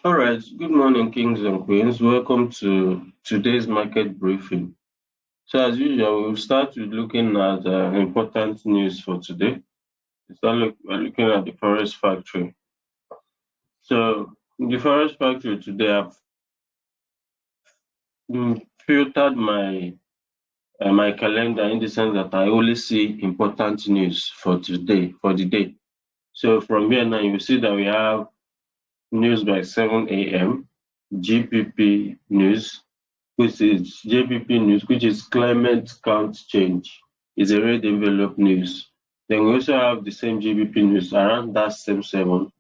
All right, good morning, kings and queens. Welcome to today's market briefing. So, as usual, we'll start with looking at important news for today. We're looking at the Forest Factory. So, the Forest Factory today, I've filtered my calendar in the sense that I only see important news for today, for the day. So, from here now, you see that we have news by 7 a.m., GPP news, which is JPP news, which is climate count change. It's a red envelope news. Then we also have the same GBP news around that same 7,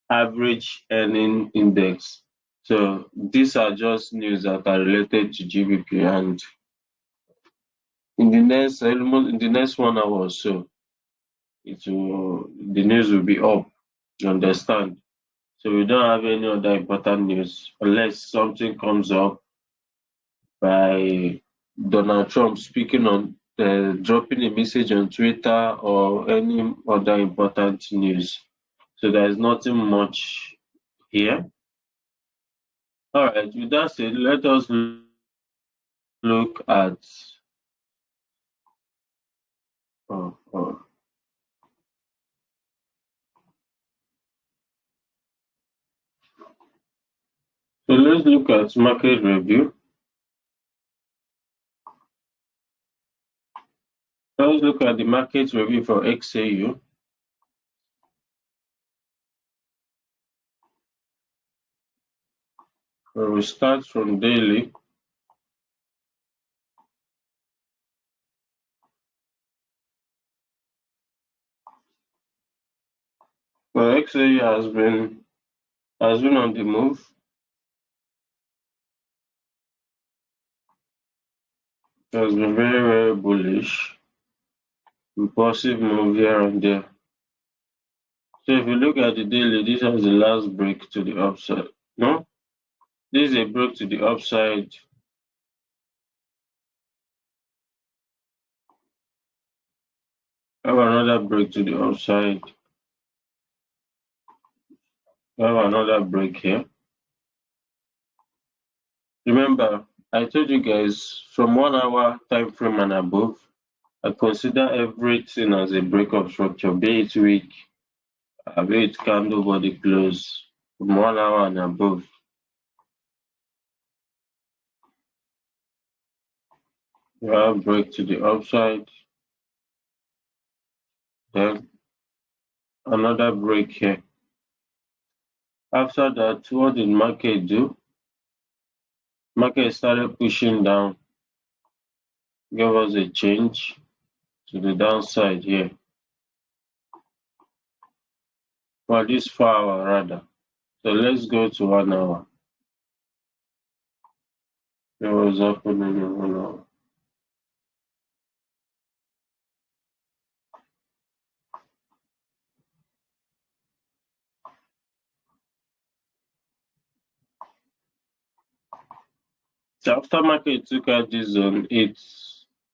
average earning index. So these are just news that are related to GBP, and in the next 1 hour or so, the news will be up. You understand? So we don't have any other important news unless something comes up by Donald Trump speaking on dropping a message on Twitter or any other important news. So there's nothing much here. All right, with that said, let us look at oh, oh. So let's look at market review. Let's look at the market review for XAU. We start from daily. Well, XAU has been on the move. It has been very, very bullish. Impulsive move here and there. So if you look at the daily, this has the last break to the upside. No, this is a break to the upside. Have another break to the upside. Have another break here. Remember, I told you guys from 1 hour time frame and above, I consider everything as a breakup structure, be it week, be it candle body close, from 1 hour and above. You have break to the upside, then another break here. After that, what did market do? Market started pushing down, gave us a change to the downside here. For this 4 hour rather. So let's go to 1 hour. It was happening in 1 hour. So after market took out this zone, it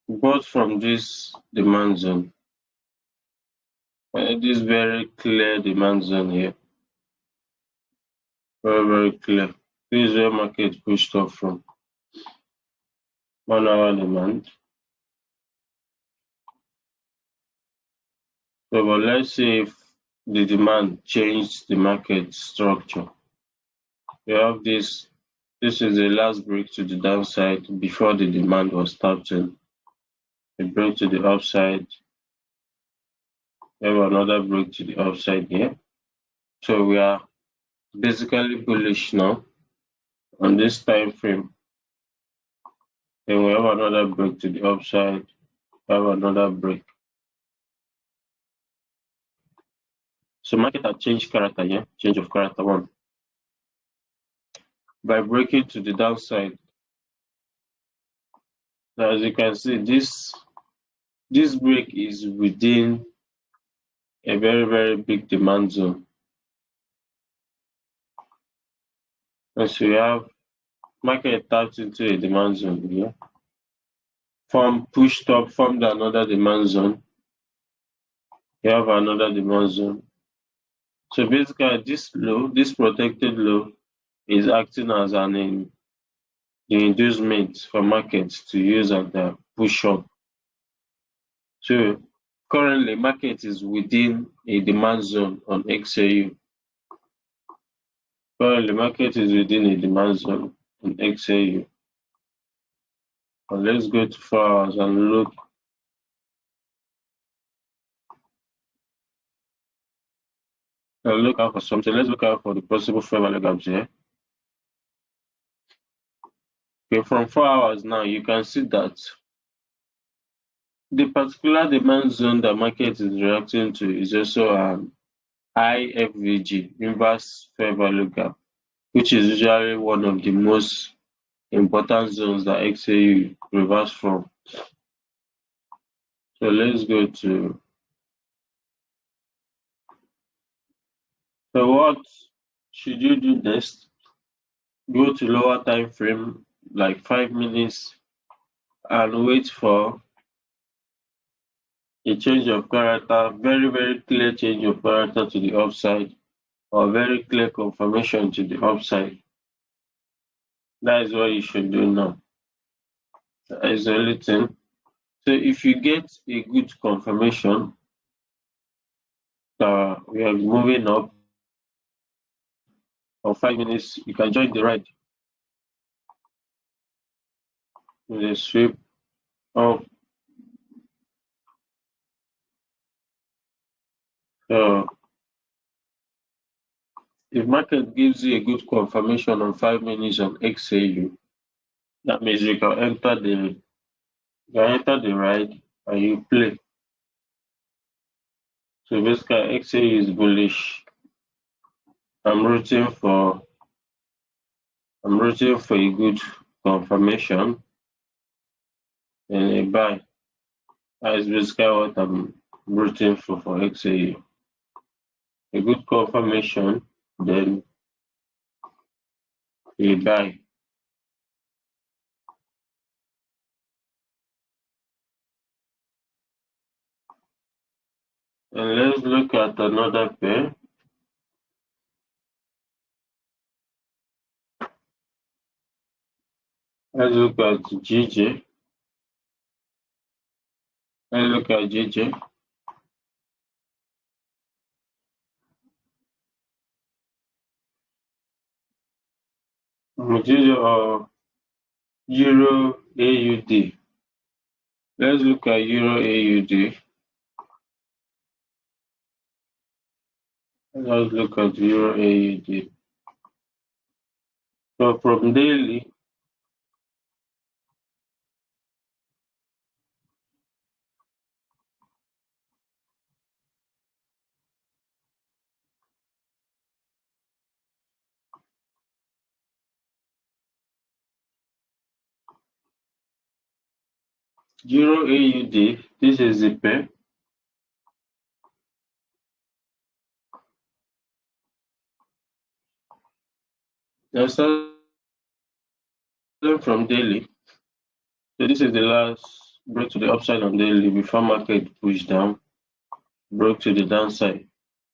bought from this demand zone. This very clear demand zone here. Very, very clear. This is where market pushed off from. 1 hour demand. So but let's see if the demand changed the market structure. We have this is the last break to the downside before the demand was tapped in. A break to the upside. We have another break to the upside here. So we are basically bullish now on this time frame. Then we have another break to the upside. We have another break. So market had changed character here, change of character 1. By breaking to the downside. Now, as you can see, this break is within a very, very big demand zone. And so we have market tapped into a demand zone here. Pushed up, formed another demand zone. You have another demand zone. So basically this low, this protected low, is acting as the inducement for markets to use and push up. So currently market is within a demand zone on XAU. Currently market is within a demand zone on XAU. And let's go to 4 hours and look out for something. Let's look out for the possible fair value gaps here. Okay, from 4 hours now, you can see that the particular demand zone that market is reacting to is also an IFVG, inverse fair value gap, which is usually one of the most important zones that XAU reverse from. So let's go to, so what should you do next? Go to lower time frame, like 5 minutes, and wait for a change of character, very clear change of character to the upside, or very clear confirmation to the upside. That is what you should do now. That is the only thing. So if you get a good confirmation that we are moving up for 5 minutes, you can join the ride. The sweep up. So if market gives you a good confirmation on 5 minutes on XAU, that means you can enter the ride and you play. So basically XAU is bullish. I'm rooting for a good confirmation and a buy. That is basically what I'm rooting for XAU. A good confirmation, then a buy. And let's look at another pair. Let's look at GJ. Let's look at GJ. GJ or Euro AUD. Let's look at Euro AUD. Let's look at Euro AUD. So from daily, Euro AUD, this is the pair. Now starting from daily, so this is the last break to the upside on daily before market push down, broke to the downside.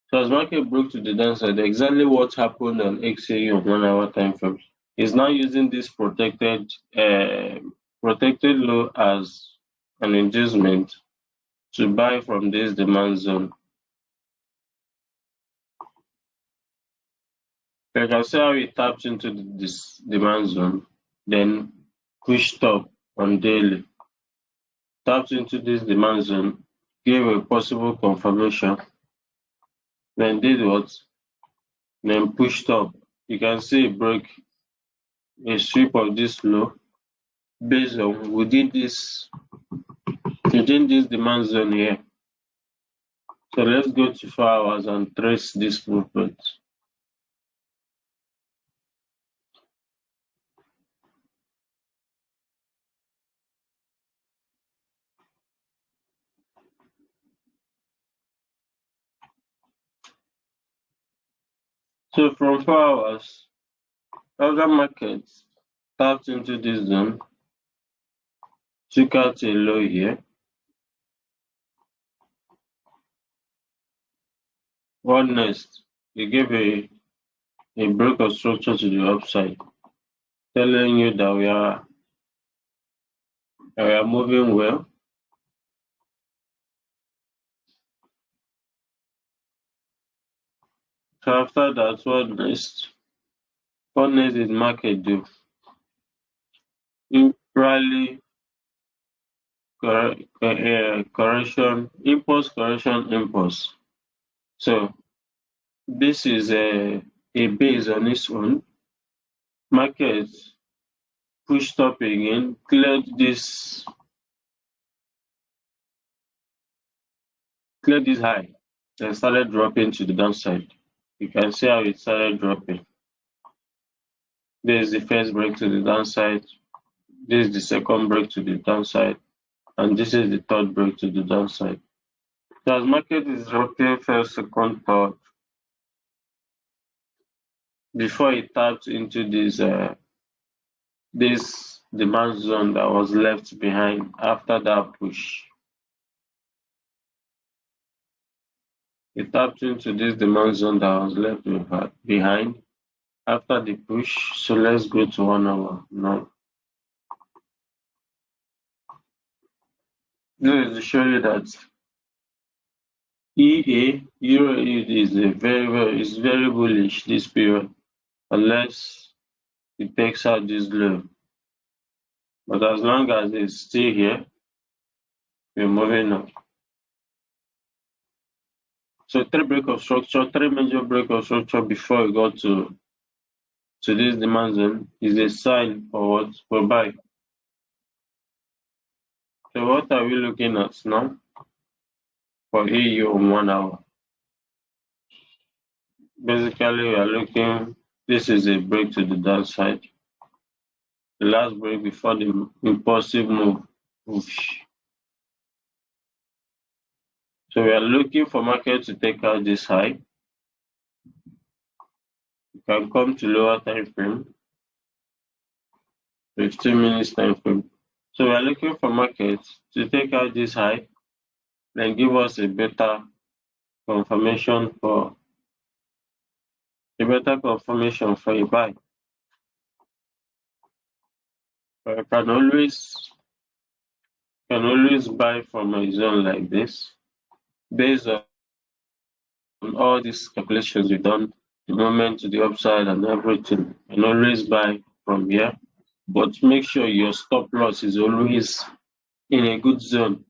So as market broke to the downside, exactly what happened on XAU on 1 hour time frame is now using this protected low as an inducement to buy from this demand zone. You can see how it tapped into this demand zone, then pushed up on daily, tapped into this demand zone, gave a possible confirmation, then did what? Then pushed up. You can see it broke a sweep of this low based on within this demand zone here. So let's go to 4 hours and trace this movement. So from 4 hours, other markets tapped into this zone, took out a low here. What next? They gave a a break of structure to the upside, telling you that we are moving well. So after that, what next? What next did market do? Rally, correction, impulse, correction, impulse. So this is a base on its own. Market pushed up again, cleared this high, and started dropping to the downside. You can see how it started dropping. This is the first break to the downside. This is the second break to the downside. And this is the third break to the downside. So as market is dropping first, second, third, before it tapped into this demand zone that was left behind after that push. It tapped into this demand zone that was left behind after the push. So let's go to 1 hour now. This is to show you that EURUSD is very bullish this period unless it takes out this low. But as long as it's still here, we're moving up. So three major break of structure before we got to this demand zone is a sign for what? For buy. So what are we looking at now for EU on 1 hour? Basically, we are looking, this is a break to the downside. The last break before the impulsive move push. So we are looking for market to take out this high. You can come to lower time frame, 15 minutes time frame. So we are looking for market to take out this high, then give us a better confirmation for a buy. But you can always buy from a zone like this based on all these calculations we've done, the moment to the upside and everything. You can always buy from here, but make sure your stop loss is always in a good zone.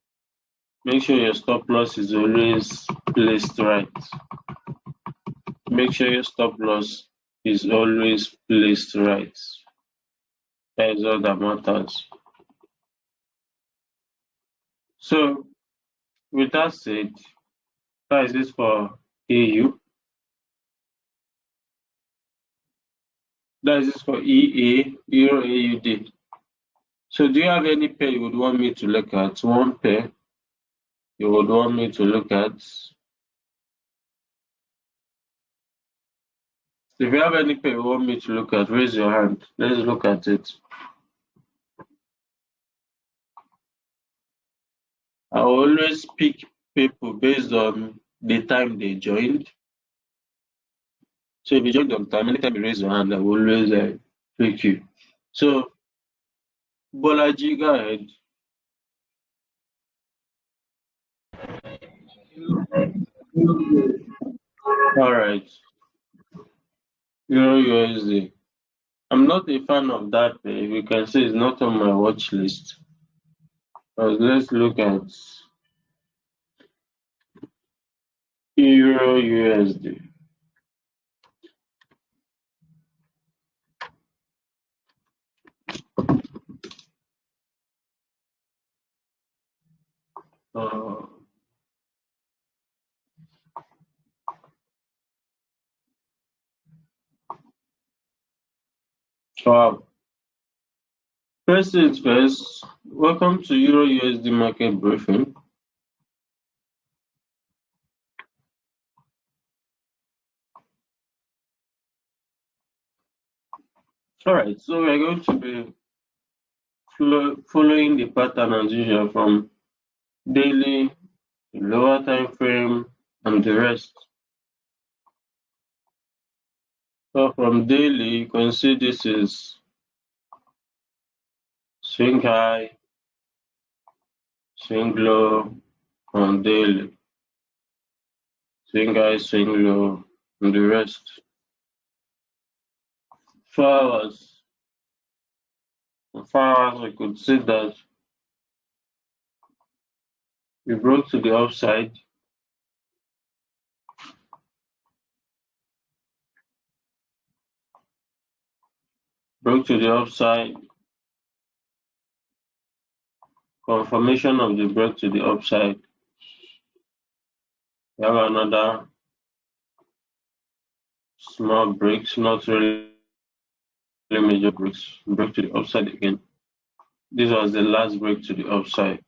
Make sure your stop loss is always placed right. Make sure your stop loss is always placed right. That is all that matters. So with that said, that is it for AU. That is it for EA, Euro AUD. So do you have any pair you would want me to look at? One pair you would want me to look at? If you have any pair you want me to look at, raise your hand. Let's look at it. I always pick people based on the time they joined. So if you joined on time, anytime you raise your hand, I will always pick you. So Bolaji, go ahead. All right. EURUSD. I'm not a fan of that pair. You can say it's not on my watch list. But let's look at EURUSD. Wow. First things first, welcome to EURUSD market briefing. All right, so we're going to be following the pattern as usual from daily, lower time frame, and the rest. So from daily, you can see this is swing high, swing low on daily, swing high, swing low, and the rest. 4 hours. In 4 hours, we could see that we broke to the upside, confirmation of the break to the upside. We have another small breaks, not really major breaks, break to the upside again. This was the last break to the upside.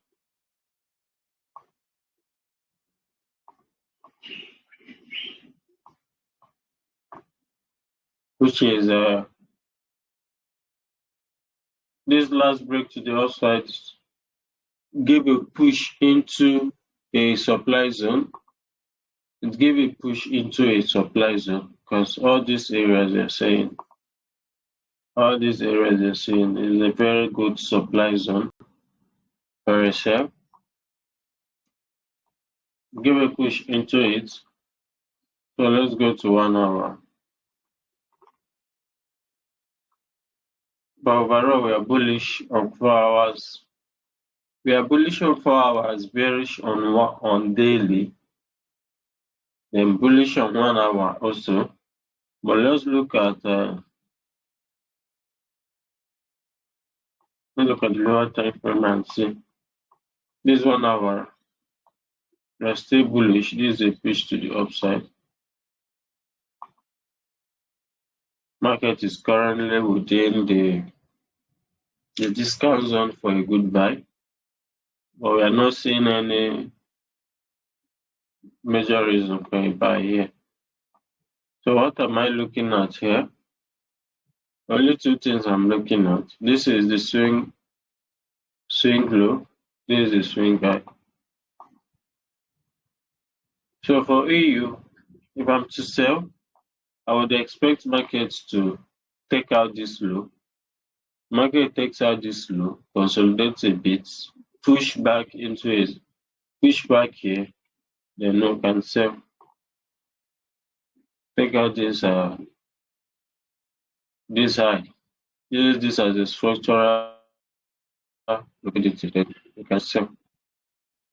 Which is this last break to the upside gave a push into a supply zone. It gave a push into a supply zone because all these areas they're saying is a very good supply zone for a share. Give a push into it. So let's go to 1 hour. But overall, we are bullish on 4 hours. We are bullish on 4 hours, bearish on daily, then bullish on 1 hour also. But let's look at the lower time frame and see. This 1 hour, we are still bullish. This is a push to the upside. Market is currently within the discount zone for a good buy, but we are not seeing any major reason for a buy here. So what am I looking at here? Only two things I'm looking at. This is the swing low. This is the swing high. So for EU, if I'm to sell, I would expect markets to take out this low. Market takes out this low, consolidates a bit, push back here, then we can sell. Take out this high. Use this as a structural liquidity, then you can sell.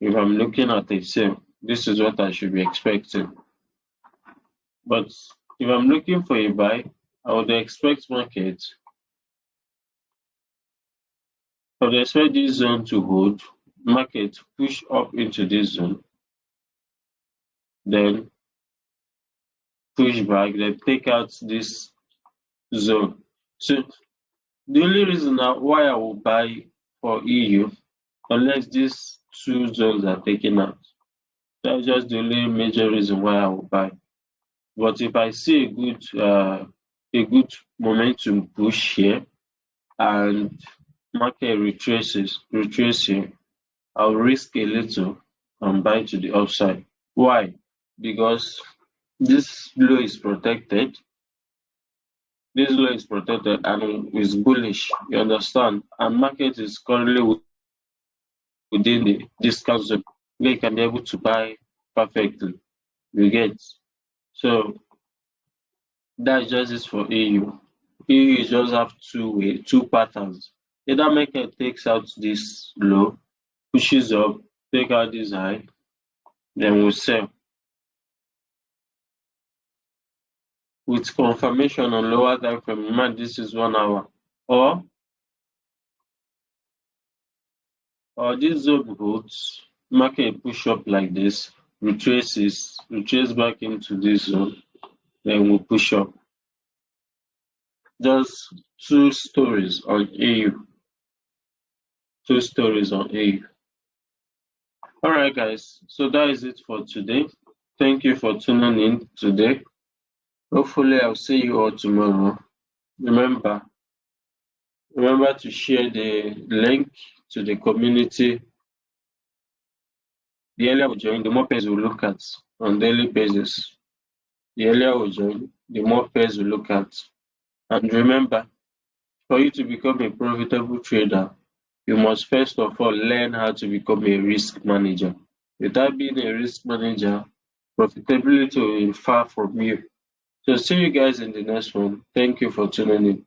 If I'm looking at a sale, this is what I should be expecting. But if I'm looking for a buy, I would expect this zone to hold, market push up into this zone, then push back, then take out this zone. So the only reason why I will buy for EU, unless these two zones are taken out, that's just the only major reason why I will buy. But if I see a good momentum push here and market retraces, I'll risk a little and buy to the upside. Why? Because this low is protected. This low is protected and is bullish. You understand? And market is currently within the discount zone where you can be able to buy perfectly. You get? So that's just it for EU. EU just have two patterns. Either market takes out this low, pushes up, take out this high, then we'll sell. With confirmation on lower time frame, remember this is 1 hour. Or this zone holds, market push up like this, retrace back into this zone, then we'll push up. Just two stories on EU. Alright guys, so that is it for today. Thank you for tuning in today. Hopefully I'll see you all tomorrow. Remember to share the link to the community. The earlier we join, the more pages we'll look at on daily basis. The earlier we join, the more pairs we look at. And remember, for you to become a profitable trader, you must first of all learn how to become a risk manager. Without being a risk manager, profitability will be far from you. So see you guys in the next one. Thank you for tuning in.